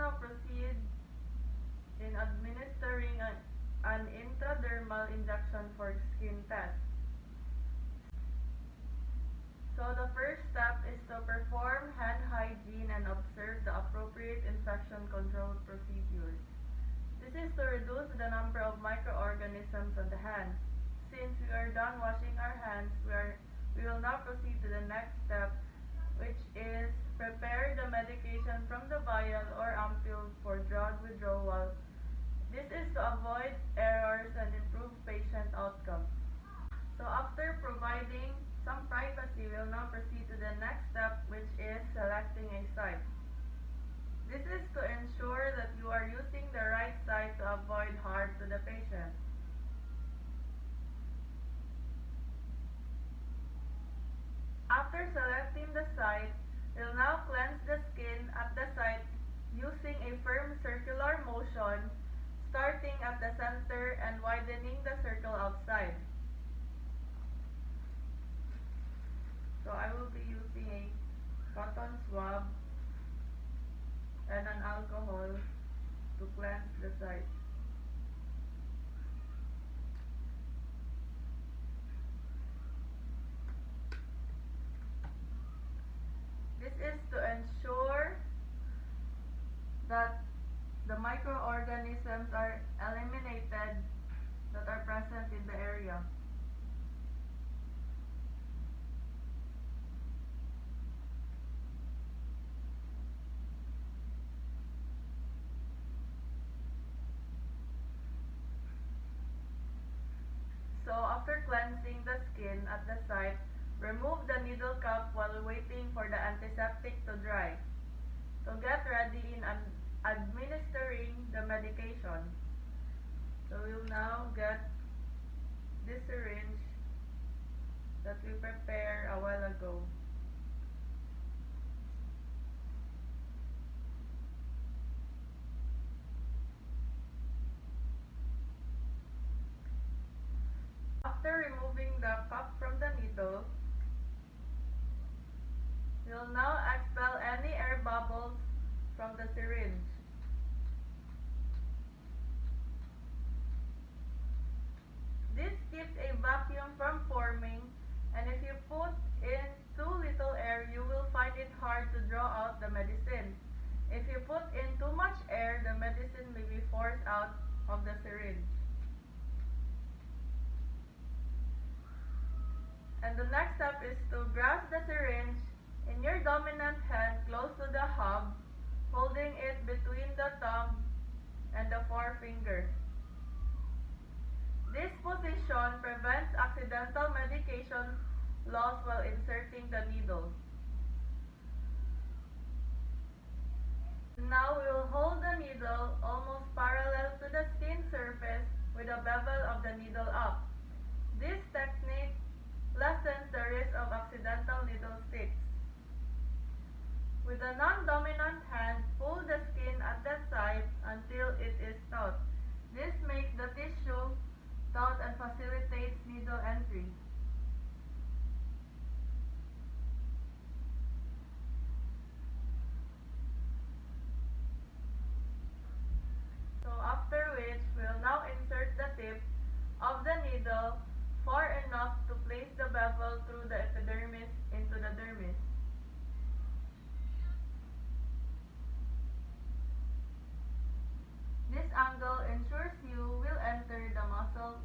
now proceed in administering an intradermal injection for skin test. So the first step is to perform hand hygiene and observe the appropriate infection control procedures. This is to reduce the number of microorganisms on the hands. Since we are done washing our hands, we will now proceed to the next step, which is prepare the medication from the vial or ampoule for drug withdrawal. This is to avoid errors and improve patient outcomes. So after providing some privacy, we'll now proceed to the next step, which is selecting a site. This is to ensure that you are using the right site to avoid harm to the patient. After selecting the site, we'll now cleanse the skin at the site using a firm circular motion, starting at the center and widening the circle outside. So I will be using a cotton swab and an alcohol to cleanse the site. This is to ensure that the microorganisms are eliminated that are present in the area. So after cleansing the skin at the site, remove the needle cap while waiting for the antiseptic to dry. So get ready in administering the medication. So we'll now get this syringe that we prepared a while ago. After removing the cap from the needle, we'll now expel any air bubbles from the syringe. This keeps a vacuum from forming, and if you put in too little air, you will find it hard to draw out the medicine. If you put in too much air, the medicine may be forced out of the syringe. And the next step is to grasp the syringe in your dominant hand close to the hub, holding it between the thumb and the forefinger. This position prevents accidental medication loss while inserting the needle. Now we will hold the needle almost parallel to the skin surface with the bevel of the needle up. This technique lessens the risk of accidental needle sticks. With a non-dominant hand, pull the skin at the side until it is taut. This makes the tissue taut and facilitates needle entry. So after which, we'll now insert the tip of the needle far enough to place the bevel through the epidermis into the dermis. This angle ensures you will enter the muscle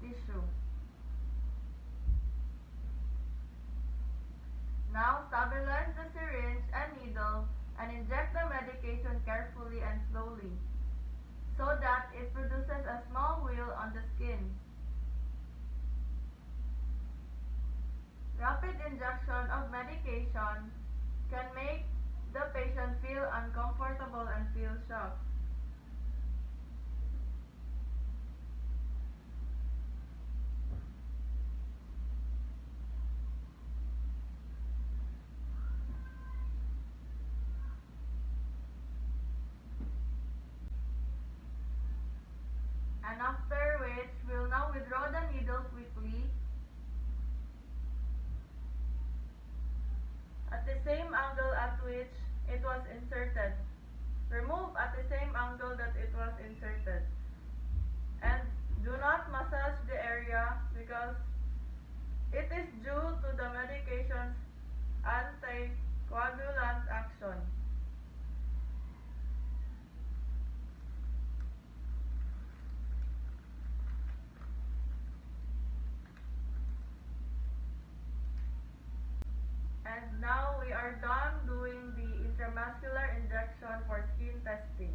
tissue. Now stabilize the syringe and needle and inject the medication carefully and slowly, so that it produces a small wheal on the skin. Rapid injection of medication can make the patient feel uncomfortable and feel shocked. And after which, we'll now withdraw the needle quickly at the same angle at which it was inserted. Remove at the same angle that it was inserted. And do not massage the area because it is due to the medication's anticoagulant action. And now we are done doing the intramuscular injection for skin testing.